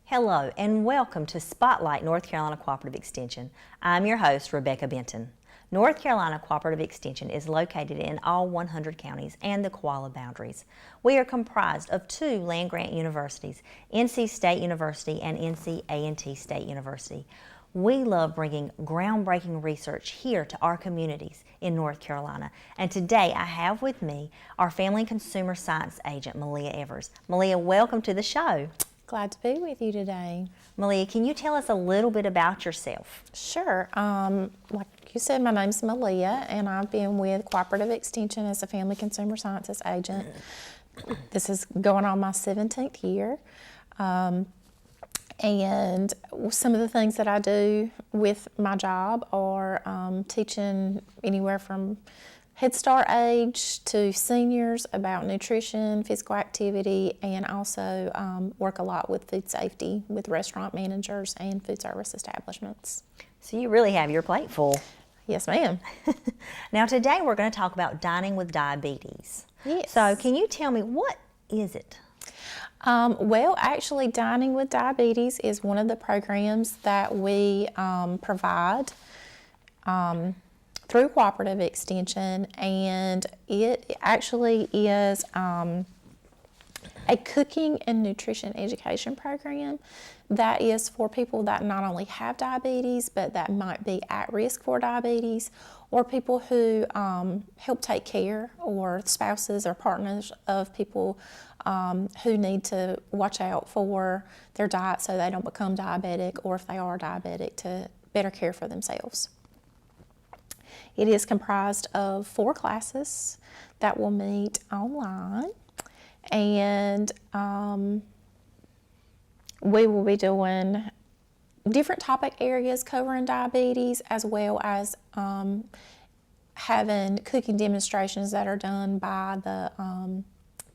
Hello and welcome to Spotlight North Carolina Cooperative Extension. I'm your host, Rebecca Benton. North Carolina Cooperative Extension is located in all 100 counties and the Koala boundaries. We are comprised of two land-grant universities, NC State University and NC A&T State University. We love bringing groundbreaking research here to our communities in North Carolina. And today I have with me our Family and Consumer Science agent, Meleah Evers. Meleah, welcome to the show. Glad to be with you today. Meleah, can you tell us a little bit about yourself? Sure. Like you said, my name's Meleah, and I've been with Cooperative Extension as a Family Consumer Sciences agent. This is going on my 17th year. And some of the things that I do with my job are teaching anywhere from Head Start age to seniors about nutrition, physical activity, and also work a lot with food safety with restaurant managers and food service establishments. So you really have your plate full. Yes, ma'am. Now today we're going to talk about dining with diabetes. Yes. So can you tell me, what is it? Well, actually, Dining with Diabetes is one of the programs that we provide through Cooperative Extension, and it actually is a cooking and nutrition education program that is for people that not only have diabetes, but that might be at risk for diabetes, or people who help take care, or spouses or partners of people who need to watch out for their diet so they don't become diabetic, or if they are diabetic, to better care for themselves. It is comprised of 4 classes that will meet online, and we will be doing different topic areas covering diabetes, as well as having cooking demonstrations that are done by the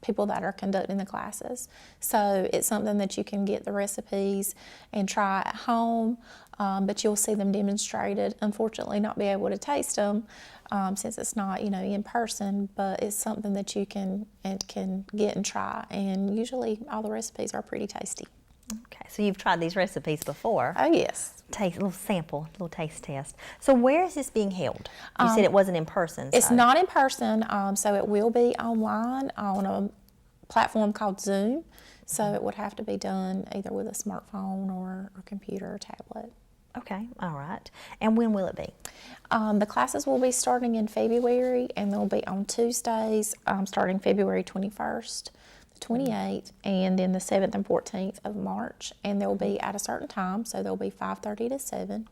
people that are conducting the classes. So it's something that you can get the recipes and try at home, but you'll see them demonstrated. Unfortunately, not be able to taste them since it's not, in person, but it's something that you can get and try. And usually all the recipes are pretty tasty. Okay, so you've tried these recipes before. Oh, yes. Taste, a little sample, a little taste test. So where is this being held? You said it wasn't in person. It's not in person, so it will be online on a platform called Zoom. So it would have to be done either with a smartphone or a computer or tablet. Okay, all right. And when will it be? The classes will be starting in February, and they'll be on Tuesdays, starting February 21st, the 28th, and then the 7th and 14th of March. And they'll be at a certain time, so they'll be 5:30 to 7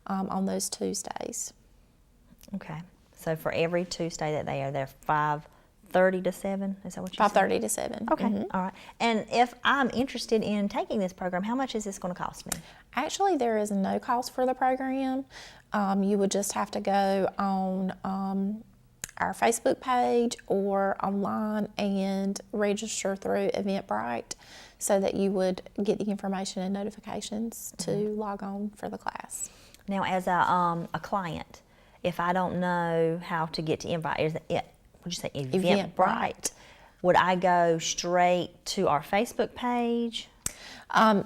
on those Tuesdays. Okay, so for every Tuesday that they are there, 5:30 to 7, is that what you said? 5:30 to 7. Okay, all right. And if I'm interested in taking this program, how much is this going to cost me? Actually, there is no cost for the program. You would just have to go on our Facebook page or online and register through Eventbrite, so that you would get the information and notifications to log on for the class. Now, as a client, if I don't know how to get to Eventbrite, would I go straight to our Facebook page?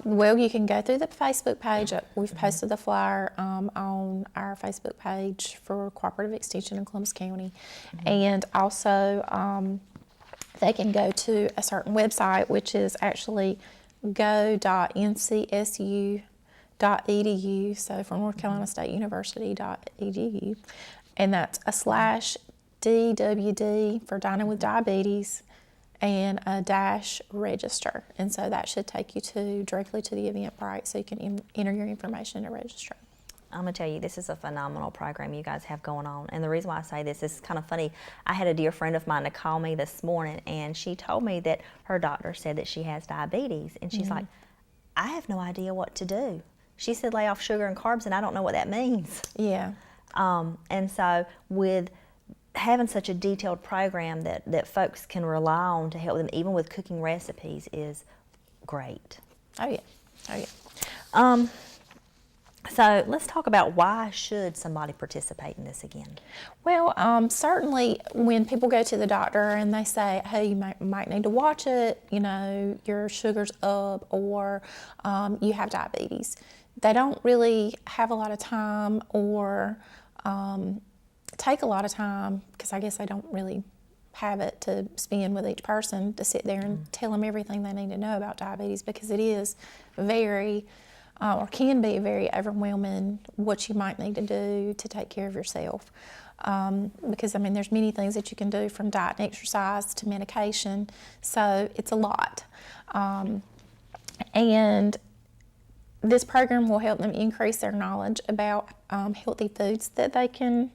Well, you can go through the Facebook page. We've posted the flyer on our Facebook page for Cooperative Extension in Columbus County. And also they can go to a certain website, which is actually go.ncsu.edu, so for North Carolina State University.edu. And that's /DWD for Dining with Diabetes, and a -register, and so that should take you directly to the Eventbrite, so you can enter your information to register. I'm going to tell you, this is a phenomenal program you guys have going on. And the reason why I say this is kind of funny. I had a dear friend of mine to call me this morning, and she told me that her doctor said that she has diabetes, and she's like, I have no idea what to do. She said lay off sugar and carbs, and I don't know what that means. Yeah. And so with having such a detailed program that folks can rely on to help them, even with cooking recipes, is great. Oh, yeah. Oh, yeah. So let's talk about why should somebody participate in this again? Well, certainly when people go to the doctor and they say, hey, you might need to watch it, you know, your sugar's up, or you have diabetes, they don't really have a lot of time or take a lot of time, because I guess they don't really have it to spend with each person to sit there and tell them everything they need to know about diabetes, because it is very or can be very overwhelming what you might need to do to take care of yourself. Because I mean, there's many things that you can do, from diet and exercise to medication, so it's a lot. And this program will help them increase their knowledge about healthy foods that they can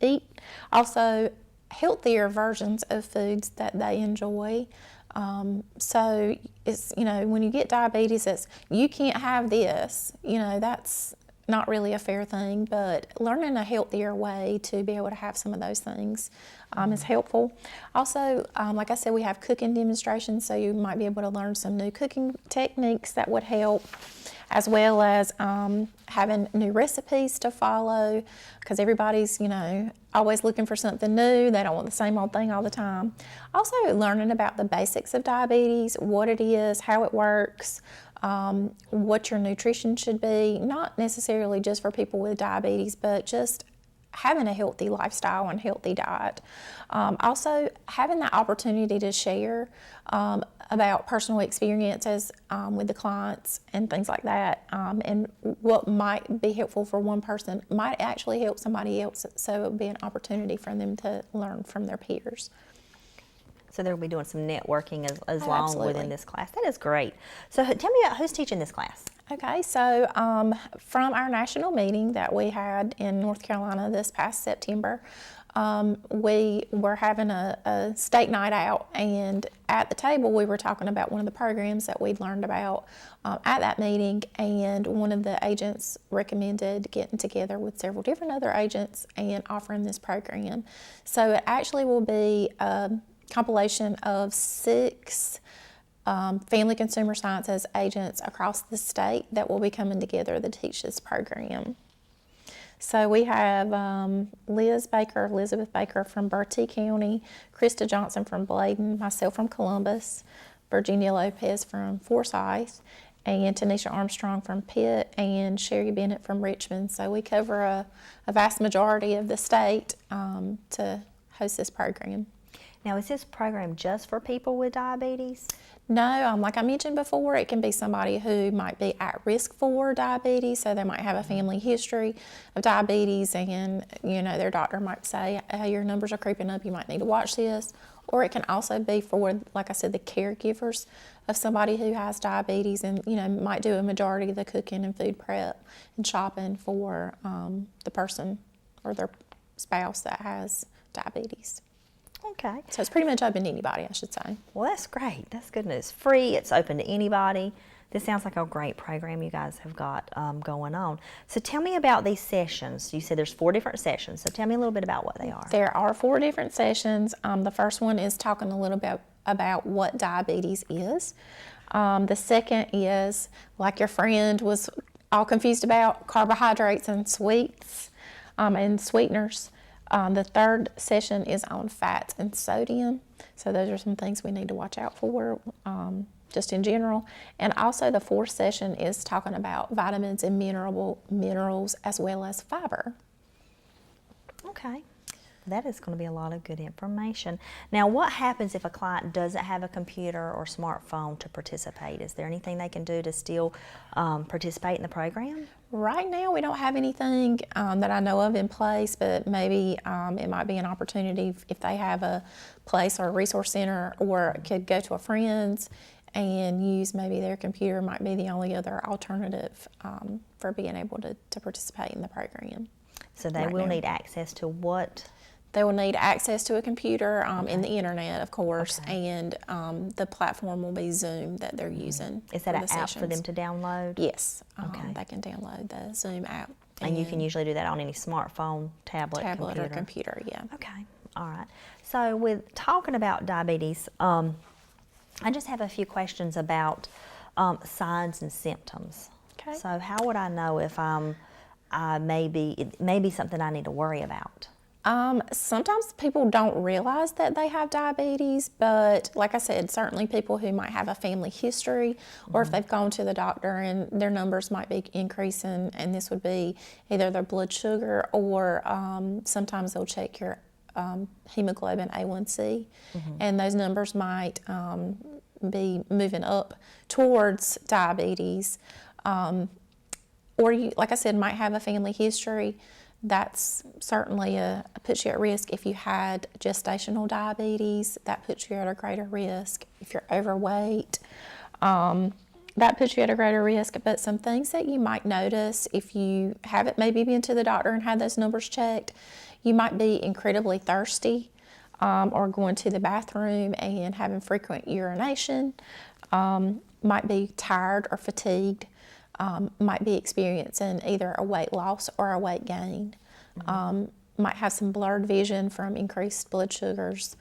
eat. Also, healthier versions of foods that they enjoy. So it's, you know, when you get diabetes, it's, you can't have this, you know, that's not really a fair thing, but learning a healthier way to be able to have some of those things is helpful. Also, like I said, we have cooking demonstrations, so you might be able to learn some new cooking techniques that would help, as well as having new recipes to follow, because everybody's, you know, always looking for something new. They don't want the same old thing all the time. Also, learning about the basics of diabetes, what it is, how it works, what your nutrition should be, not necessarily just for people with diabetes, but just having a healthy lifestyle and healthy diet. Also, having the opportunity to share about personal experiences with the clients and things like that, and what might be helpful for one person might actually help somebody else, so it would be an opportunity for them to learn from their peers. So they'll be doing some networking as long Absolutely. within this class. That is great. So tell me about who's teaching this class. Okay, so from our national meeting that we had in North Carolina this past September, we were having a state night out, and at the table we were talking about one of the programs that we'd learned about at that meeting, and one of the agents recommended getting together with several different other agents and offering this program. So it actually will be a compilation of 6 family consumer sciences agents across the state that will be coming together to teach this program. So we have Elizabeth Baker from Bertie County, Krista Johnson from Bladen, myself from Columbus, Virginia Lopez from Forsyth, and Tanisha Armstrong from Pitt, and Sherry Bennett from Richmond. So we cover a vast majority of the state to host this program. Now, is this program just for people with diabetes? No, like I mentioned before, it can be somebody who might be at risk for diabetes, so they might have a family history of diabetes, and you know, their doctor might say, hey, your numbers are creeping up, you might need to watch this. Or it can also be for, like I said, the caregivers of somebody who has diabetes, and you know, might do a majority of the cooking and food prep and shopping for the person or their spouse that has diabetes. Okay. So it's pretty much open to anybody, I should say. Well, that's great. That's good news. Free. It's open to anybody. This sounds like a great program you guys have got going on. So tell me about these sessions. You said there's 4 different sessions. So tell me a little bit about what they are. There are 4 different sessions. The first one is talking a little bit about what diabetes is. The second is, like your friend was all confused about, carbohydrates and sweets and sweeteners. The third session is on fats and sodium. So those are some things we need to watch out for just in general. And also the 4th session is talking about vitamins and minerals as well as fiber. Okay. That is going to be a lot of good information. Now, what happens if a client doesn't have a computer or smartphone to participate? Is there anything they can do to still participate in the program? Right now, we don't have anything that I know of in place, but maybe it might be an opportunity if they have a place or a resource center, or could go to a friend's and use maybe their computer. Might be the only other alternative for being able to participate in the program. So they will need access to what? They will need access to a computer and the internet, of course, and the platform will be Zoom that they're using. Is that an app for them to download? Yes. They can download the Zoom app. And you can usually do that on any smartphone, tablet or computer, yeah. Okay, all right. So with talking about diabetes, I just have a few questions about signs and symptoms. Okay. So how would I know if it may be something I need to worry about? Sometimes people don't realize that they have diabetes, but like I said, certainly people who might have a family history, or if they've gone to the doctor and their numbers might be increasing, and this would be either their blood sugar or sometimes they'll check your hemoglobin A1C, and those numbers might be moving up towards diabetes. Or you, like I said, might have a family history. That's certainly puts you at risk. If you had gestational diabetes, that puts you at a greater risk. If you're overweight, that puts you at a greater risk. But some things that you might notice if you haven't maybe been to the doctor and had those numbers checked, you might be incredibly thirsty, or going to the bathroom and having frequent urination, might be tired or fatigued. Might be experiencing either a weight loss or a weight gain. Might have some blurred vision from increased blood sugars.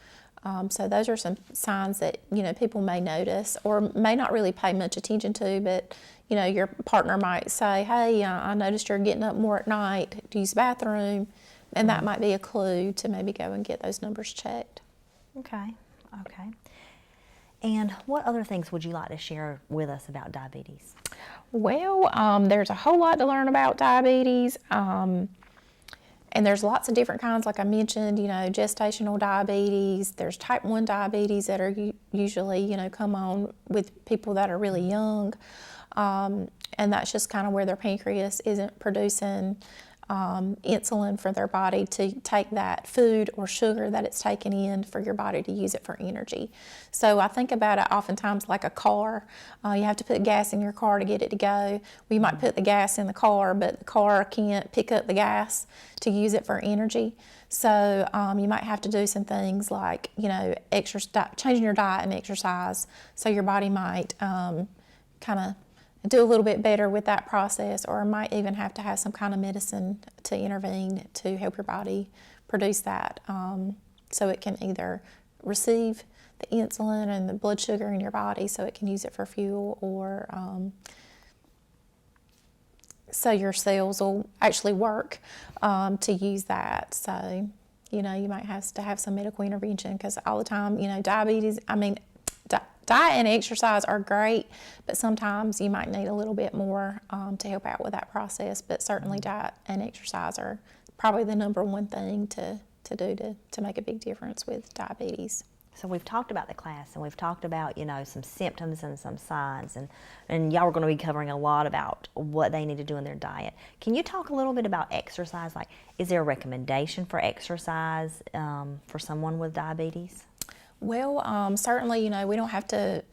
So those are some signs that people may notice or may not really pay much attention to, but your partner might say, "Hey, I noticed you're getting up more at night to use the bathroom," and that might be a clue to maybe go and get those numbers checked. Okay. And what other things would you like to share with us about diabetes? Well, there's a whole lot to learn about diabetes, and there's lots of different kinds. Like I mentioned, gestational diabetes. There's type 1 diabetes that are usually, come on with people that are really young, and that's just kind of where their pancreas isn't producing insulin for their body to take that food or sugar that it's taken in for your body to use it for energy. So I think about it oftentimes like a car. You have to put gas in your car to get it to go. We might put the gas in the car, but the car can't pick up the gas to use it for energy. So you might have to do some things like, changing your diet and exercise. So your body might kind of do a little bit better with that process, or might even have to have some kind of medicine to intervene to help your body produce that, so it can either receive the insulin and the blood sugar in your body so it can use it for fuel, or so your cells will actually work to use that. So, you might have to have some medical intervention, because all the time, diabetes, diet and exercise are great, but sometimes you might need a little bit more to help out with that process. But certainly diet and exercise are probably the number one thing to do to make a big difference with diabetes. So we've talked about the class, and we've talked about, some symptoms and some signs, and y'all are going to be covering a lot about what they need to do in their diet. Can you talk a little bit about exercise? Like, is there a recommendation for exercise for someone with diabetes? Well, certainly, we don't have to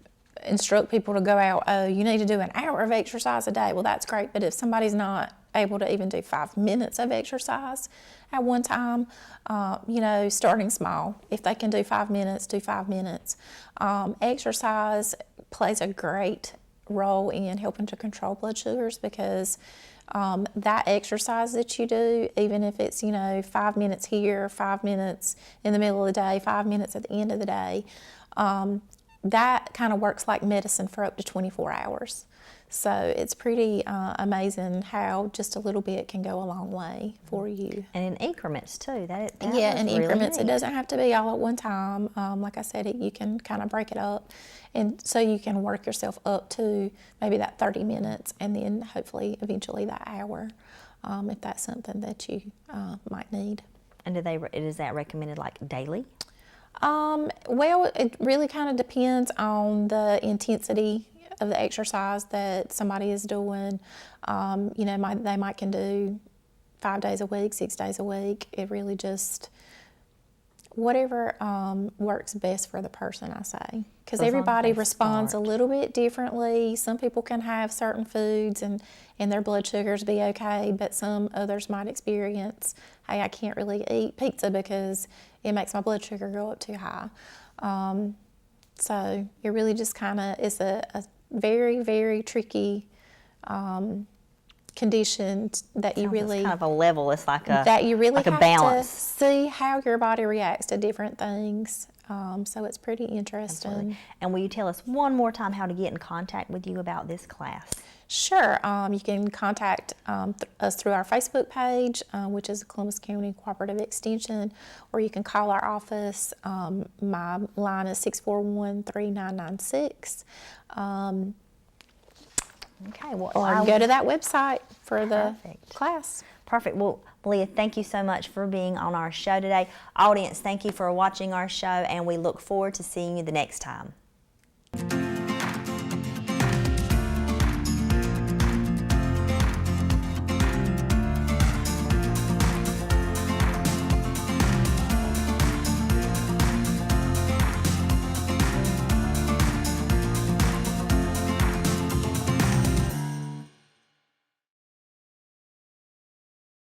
instruct people to go out, "Oh, you need to do an hour of exercise a day." Well, that's great, but if somebody's not able to even do 5 minutes of exercise at one time, starting small. If they can do 5 minutes, do 5 minutes. Exercise plays a great role in helping to control blood sugars, because that exercise that you do, even if it's 5 minutes here, 5 minutes in the middle of the day, 5 minutes at the end of the day, that kind of works like medicine for up to 24 hours. So it's pretty amazing how just a little bit can go a long way for you. And in increments too. That Yeah, in really increments. neat. It doesn't have to be all at one time. Like I said, you can kind of break it up, and so you can work yourself up to maybe that 30 minutes, and then hopefully eventually that hour, if that's something that you might need. And is that recommended like daily? Well, it really kind of depends on the intensity of the exercise that somebody is doing. They might can do 5 days a week, 6 days a week. It really just, whatever works best for the person, I say. Because everybody responds a little bit differently. Some people can have certain foods and their blood sugars be okay, but some others might experience, "Hey, I can't really eat pizza because it makes my blood sugar go up too high." So it really just kind of is a very, very tricky condition that you really, It's kind of a level. It's like a that you really like a have balance. to see how your body reacts to different things. So it's pretty interesting. Absolutely. And will you tell us one more time how to get in contact with you about this class? Sure. You can contact us through our Facebook page, which is Columbus County Cooperative Extension, or you can call our office. My line is 641-3996. Okay, well, Or go to that website for the Perfect. class. Perfect. Well, Meleah, thank you so much for being on our show today. Audience, thank you for watching our show, and we look forward to seeing you the next time.